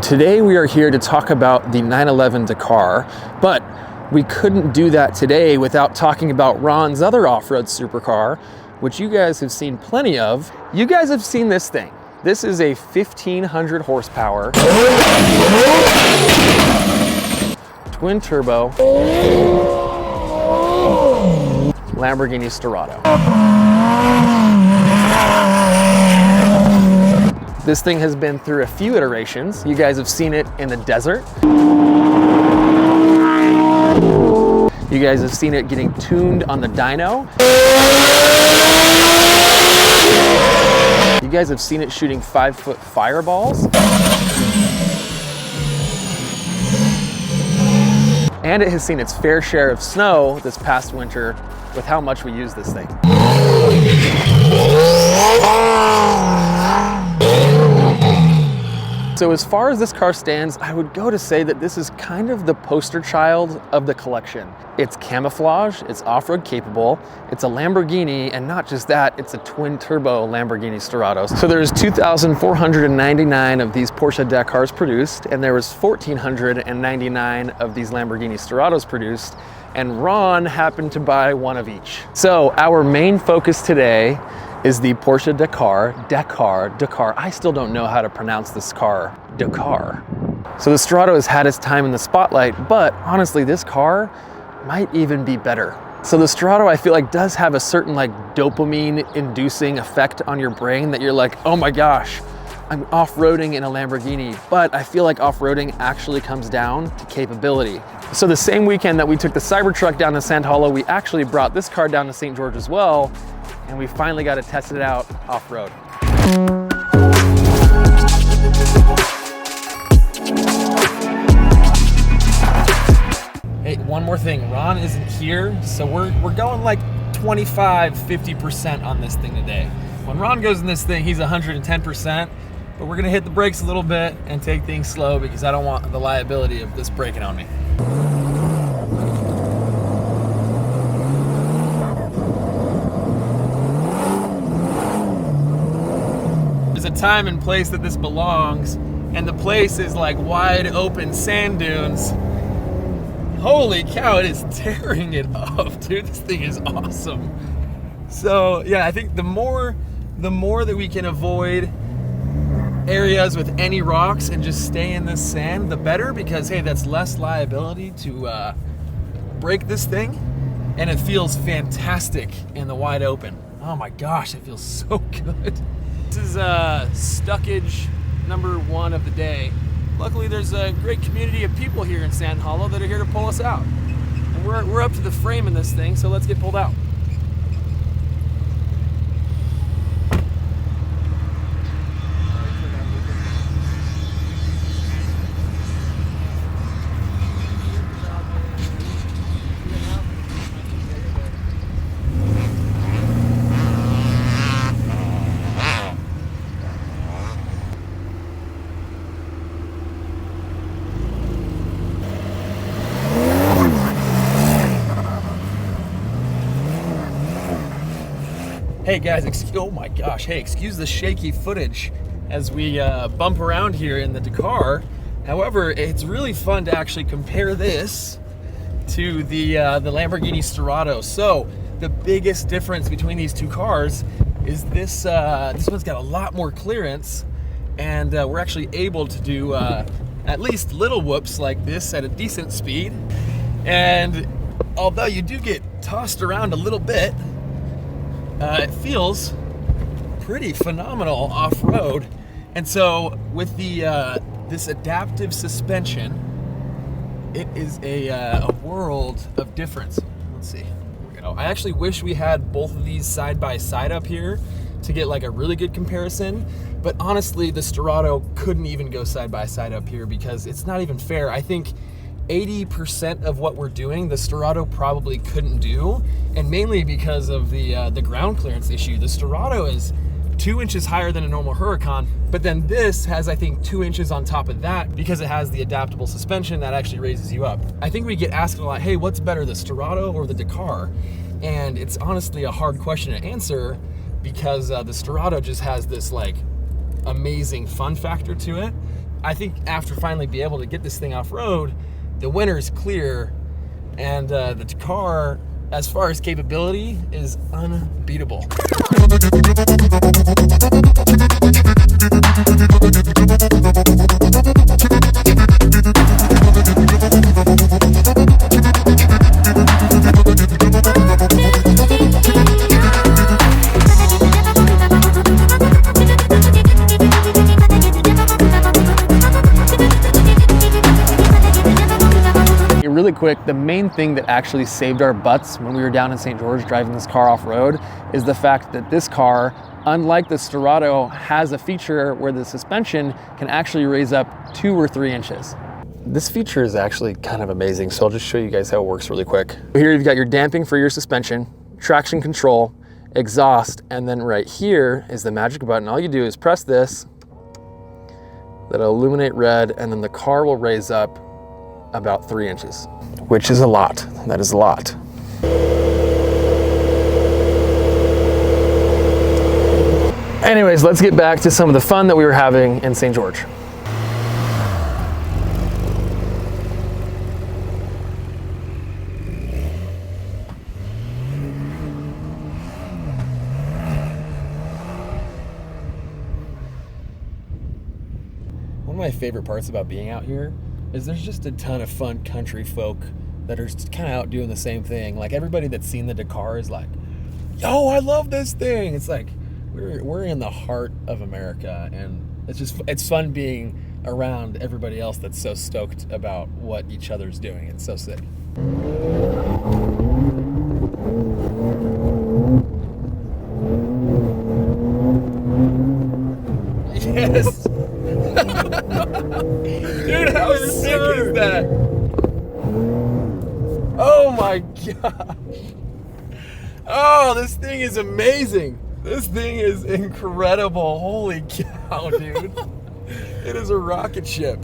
today we are here to talk about the 911 Dakar, but we couldn't do that today without talking about Ron's other off-road supercar, which you guys have seen plenty of. You guys have seen this thing. This is a 1,500 horsepower twin turbo Lamborghini Sterrato. This thing has been through a few iterations. You guys have seen it in the desert. You guys have seen it getting tuned on the dyno. You guys have seen it shooting 5-foot fireballs. And it has seen its fair share of snow this past winter with how much we use this thing. So as far as this car stands, I would go to say that this is kind of the poster child of the collection. It's camouflage, it's off-road capable, it's a Lamborghini, and not just that, it's a twin turbo Lamborghini Sterrato. So there's 2,499 of these Porsche Dakars produced, and there was 1,499 of these Lamborghini Sterratos produced, and Ron happened to buy one of each. So our main focus today is the Porsche Dakar. I still don't know how to pronounce this car, Dakar. So the Sterrato has had its time in the spotlight, but honestly, this car might even be better. So the Sterrato, I feel like, does have a certain like dopamine-inducing effect on your brain that you're like, oh my gosh, I'm off-roading in a Lamborghini, but I feel like off-roading actually comes down to capability. So the same weekend that we took the Cybertruck down to Sand Hollow, we actually brought this car down to St. George as well, and we finally got to test it out off-road. Hey, one more thing, Ron isn't here, so we're going like 25-50% on this thing today. When Ron goes in this thing, he's 110%, but we're gonna hit the brakes a little bit and take things slow because I don't want the liability of this breaking on me. There's a time and place that this belongs, and the place is like wide open sand dunes. Holy cow, it is tearing it up, dude. This thing is awesome. So yeah, I think the more that we can avoid areas with any rocks and just stay in this sand, the better, because hey, that's less liability to break this thing, and it feels fantastic in the wide open. Oh my gosh, it feels so good. This is stuckage number 1 of the day. Luckily, there's a great community of people here in Sand Hollow that are here to pull us out. And we're up to the frame in this thing, so let's get pulled out. Hey guys, oh my gosh, hey, excuse the shaky footage as we bump around here in the Dakar. However, it's really fun to actually compare this to the Lamborghini Sterrato. So the biggest difference between these two cars is this one's got a lot more clearance, and we're actually able to do at least little whoops like this at a decent speed. And although you do get tossed around a little bit, it feels pretty phenomenal off-road. And so with the this adaptive suspension, it is a world of difference. Let's see. Here we go. I actually wish we had both of these side by side up here to get like a really good comparison. But honestly, the Sterrato couldn't even go side by side up here because it's not even fair. I think 80% of what we're doing, the Sterrato probably couldn't do, and mainly because of the ground clearance issue. The Sterrato is 2 inches higher than a normal Huracan, but then this has, I think, 2 inches on top of that because it has the adaptable suspension that actually raises you up. I think we get asked a lot, hey, what's better, the Sterrato or the Dakar? And it's honestly a hard question to answer because the Sterrato just has this like amazing fun factor to it. I think after finally be able to get this thing off-road, the winner is clear, and the Dakar, as far as capability, is unbeatable. Really quick, the main thing that actually saved our butts when we were down in St. George driving this car off-road is the fact that this car, unlike the Sterrato, has a feature where the suspension can actually raise up 2 or 3 inches. This feature is actually kind of amazing, so I'll just show you guys how it works really quick. Here you've got your damping for your suspension, traction control, exhaust, and then right here is the magic button. All you do is press this, that'll illuminate red, and then the car will raise up about 3 inches, which is a lot. That is a lot. Anyways, let's get back to some of the fun that we were having in St. George. One of my favorite parts about being out here is there's just a ton of fun country folk that are just kind of out doing the same thing. Like everybody that's seen the Dakar is like, yo, I love this thing. It's like, we're in the heart of America, and it's fun being around everybody else that's so stoked about what each other's doing. It's so sick. Yes. Dude, how sick is that? Oh my gosh. Oh, this thing is amazing. This thing is incredible. Holy cow, dude. It is a rocket ship.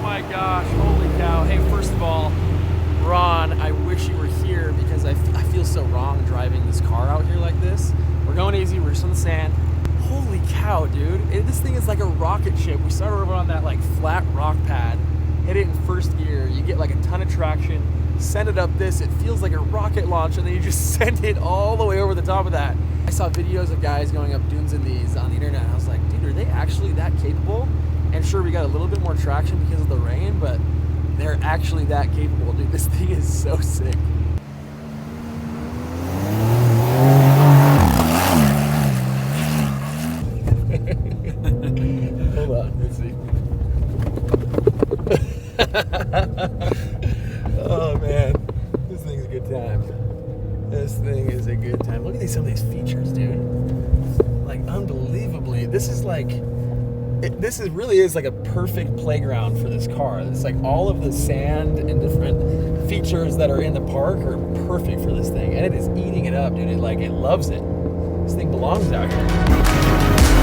My gosh, holy cow. Hey, first of all, Ron, I wish you were here because I feel so wrong driving this car out here like this. We're going easy, we're just on the sand. Holy cow, dude. This thing is like a rocket ship. We started over on that like flat rock pad, hit it in first gear, you get like a ton of traction, send it up this, it feels like a rocket launch, and then you just send it all the way over the top of that. I saw videos of guys going up dunes in these on the internet, and I was like, dude, are they actually that capable? And sure, we got a little bit more traction because of the rain, but they're actually that capable, dude. This thing is so sick. Hold on, let's see. Oh man, this thing's a good time. This thing is a good time. Look at some of these features, dude. Like, unbelievably, this is like, this really is like a perfect playground for this car. It's like all of the sand and different features that are in the park are perfect for this thing, and it is eating it up, dude. It loves it. This thing belongs out here.